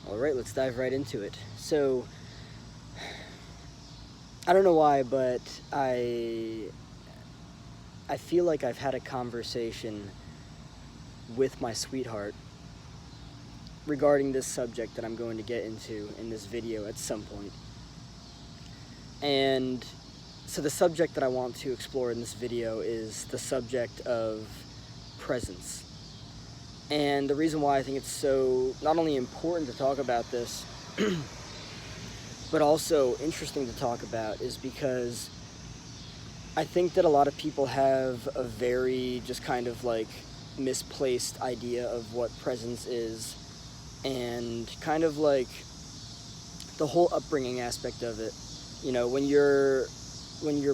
Alright, let's dive right into it. So, I don't know why, but I feel like I've had a conversation with my sweetheart regarding this subject that I'm going to get into in this video at some point. And so the subject that I want to explore in this video is the subject of presence. And the reason why I think it's so not only important to talk about this, but also interesting to talk about is because I think that a lot of people have a very just kind of like misplaced idea of what presence is, and kind of like the whole upbringing aspect of it. You know, when you're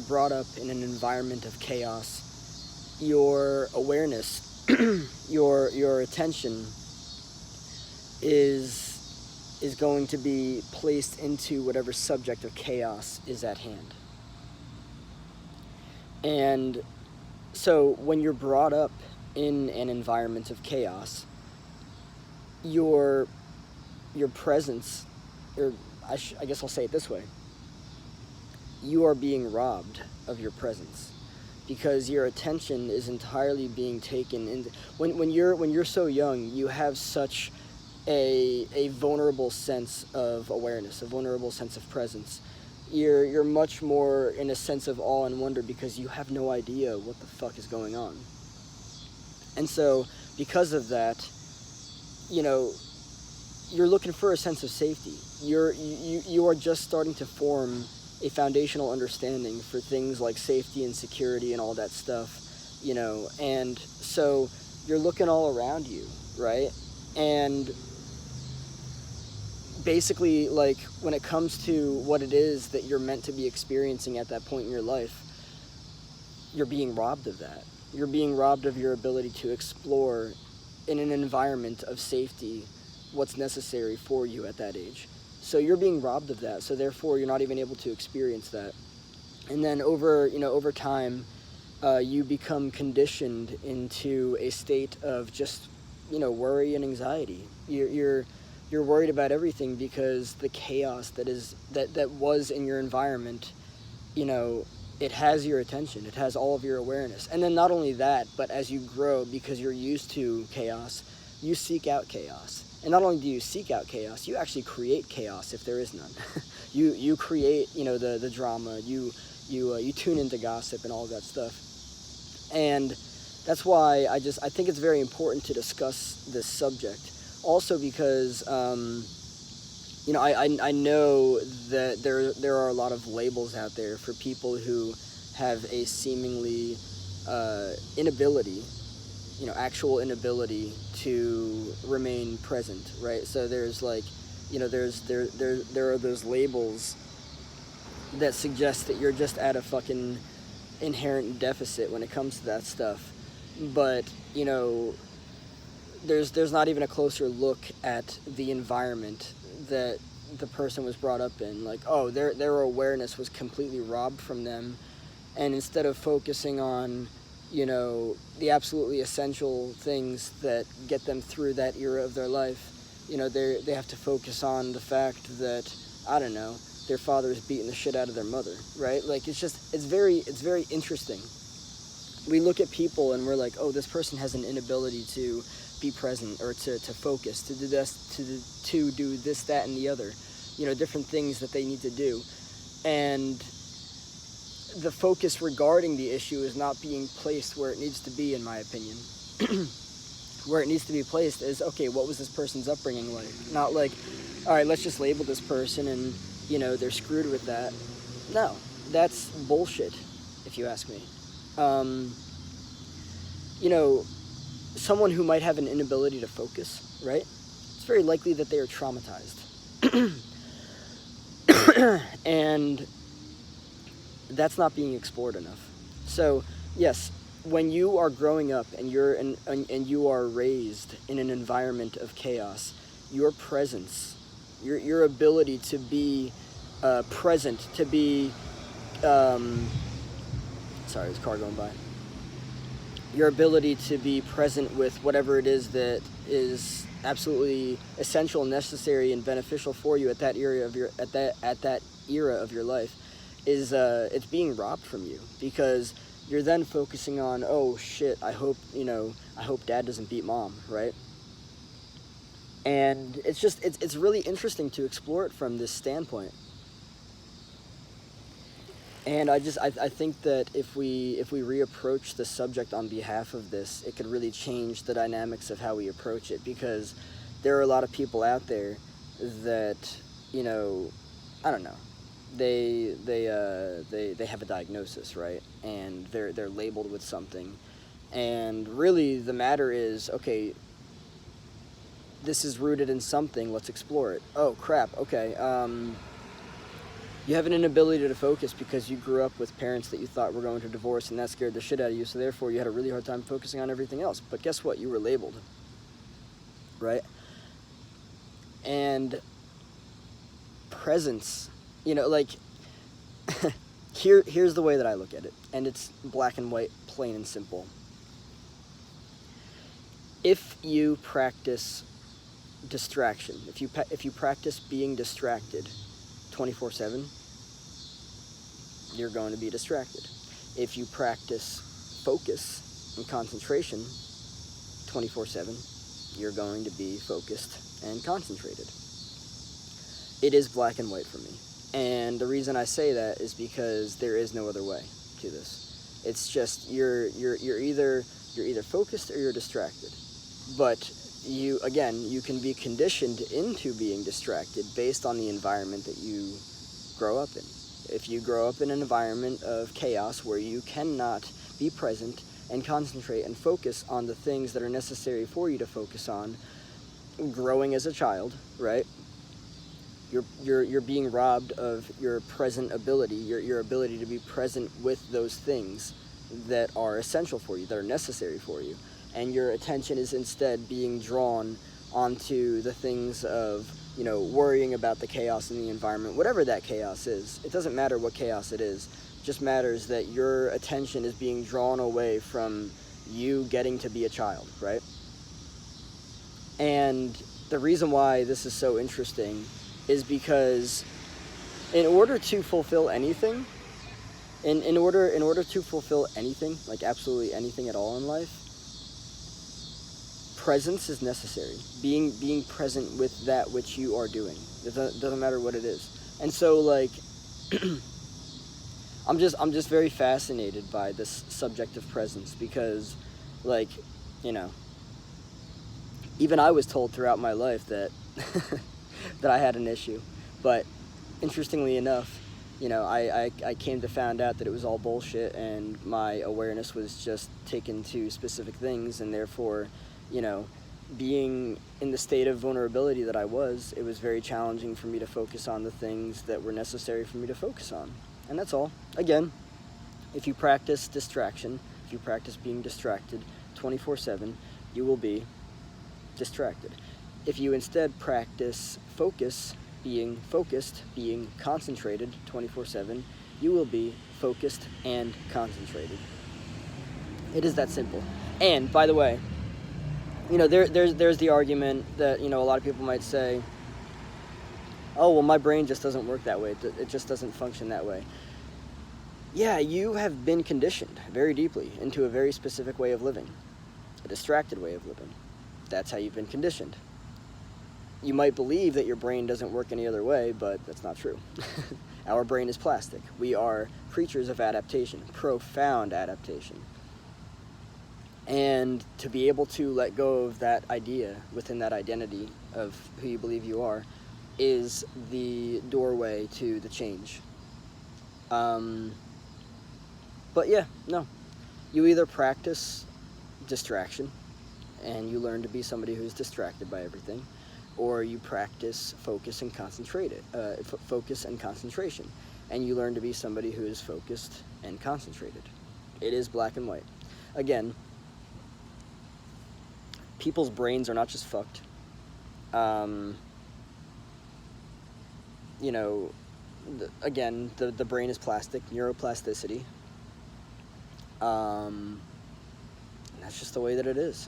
brought up in an environment of chaos, your awareness, your attention is going to be placed into whatever subject of chaos is at hand. And so when you're brought up in an environment of chaos, your presence, or I guess I'll say it this way, you are being robbed of your presence, because your attention is entirely being taken in. When you're so young, you have such a vulnerable sense of awareness, a vulnerable sense of presence. You're much more in a sense of awe and wonder because you have no idea what the fuck is going on. And so because of that, you know, you're looking for a sense of safety. You are just starting to form a foundational understanding for things like safety and security and all that stuff, you know. And so you're looking all around you, right? And basically, like, when it comes to what it is that you're meant to be experiencing at that point in your life, you're being robbed of that. You're being robbed of your ability to explore in an environment of safety what's necessary for you at that age. So you're being robbed of that, so therefore you're not even able to experience that. And then over time, you become conditioned into a state of just, worry and anxiety. You're worried about everything because the chaos that was in your environment, it has your attention. It has all of your awareness. And then not only that, but as you grow, because you're used to chaos, you seek out chaos. And not only do you seek out chaos, you actually create chaos if there is none. you create, the drama. You tune into gossip and all of that stuff. And that's why I think it's very important to discuss this subject. Also because, I know that there are a lot of labels out there for people who have a seemingly inability, actual inability to remain present, right? So there's like, there are those labels that suggest that you're just at a fucking inherent deficit when it comes to that stuff. But, there's not even a closer look at the environment that the person was brought up in. Like, oh, their awareness was completely robbed from them, and instead of focusing on, the absolutely essential things that get them through that era of their life, they have to focus on the fact that, I don't know, their father is beating the shit out of their mother, right? Like, it's very interesting. We look at people and we're like, oh, this person has an inability to be present, or to focus, to do this, to do this, that, and the other, different things that they need to do. And the focus regarding the issue is not being placed where it needs to be, in my opinion. Where it needs to be placed is, okay, what was this person's upbringing like? Not like, all right, let's just label this person and, they're screwed with that. No, that's bullshit, if you ask me. Someone who might have an inability to focus, right? It's very likely that they are traumatized. And that's not being explored enough. So, yes, when you are growing up and you are raised in an environment of chaos, your presence, your ability to be present, to be sorry, there's a car going by. Your ability to be present with whatever it is that is absolutely essential, necessary, and beneficial for you at that era of your era of your life is it's being robbed from you, because you're then focusing on, oh shit, I hope dad doesn't beat mom, right? And it's really interesting to explore it from this standpoint. And I think that if we reapproach the subject on behalf of this, it could really change the dynamics of how we approach it, because there are a lot of people out there that, I don't know, they have a diagnosis, right? And they're labeled with something. And really the matter is, okay, this is rooted in something, let's explore it. Oh crap, okay. You have an inability to focus because you grew up with parents that you thought were going to divorce, and that scared the shit out of you, so therefore you had a really hard time focusing on everything else. But guess what? You were labeled, right? And presence, like, here's the way that I look at it, and it's black and white, plain and simple. If you practice distraction, if you practice being distracted 24/7, you're going to be distracted. If you practice focus and concentration 24/7, you're going to be focused and concentrated. It is black and white for me. And the reason I say that is because there is no other way to this. It's just you're either focused or you're distracted. But you can be conditioned into being distracted based on the environment that you grow up in. If you grow up in an environment of chaos where you cannot be present and concentrate and focus on the things that are necessary for you to focus on, growing as a child, right? You're being robbed of your present ability, your ability to be present with those things that are essential for you, that are necessary for you. And your attention is instead being drawn onto the things of, worrying about the chaos in the environment, whatever that chaos is. It doesn't matter what chaos it is. It just matters that your attention is being drawn away from you getting to be a child, right? And the reason why this is so interesting is because in order to fulfill anything, in order to fulfill anything, like absolutely anything at all in life, presence is necessary. Being present with that which you are doing. It doesn't matter what it is. And so, like, I'm just very fascinated by this subject of presence, because, like, even I was told throughout my life that that I had an issue. But interestingly enough, I came to find out that it was all bullshit, and my awareness was just taken to specific things, and therefore, being in the state of vulnerability that I was, it was very challenging for me to focus on the things that were necessary for me to focus on. And that's all. Again, if you practice distraction, if you practice being distracted 24/7, you will be distracted. If you instead practice focus, being focused, being concentrated 24/7, you will be focused and concentrated. It is that simple. And by the way, there's the argument that, a lot of people might say, oh, well, my brain just doesn't work that way. It just doesn't function that way. Yeah, you have been conditioned very deeply into a very specific way of living, a distracted way of living. That's how you've been conditioned. You might believe that your brain doesn't work any other way, but that's not true. Our brain is plastic. We are creatures of adaptation, profound adaptation. And to be able to let go of that idea within that identity of who you believe you are is the doorway to the change. But yeah, no. You either practice distraction and you learn to be somebody who's distracted by everything, or you practice focus and focus and concentration, and you learn to be somebody who is focused and concentrated. It is black and white. Again, people's brains are not just fucked. The brain is plastic, neuroplasticity. And that's just the way that it is.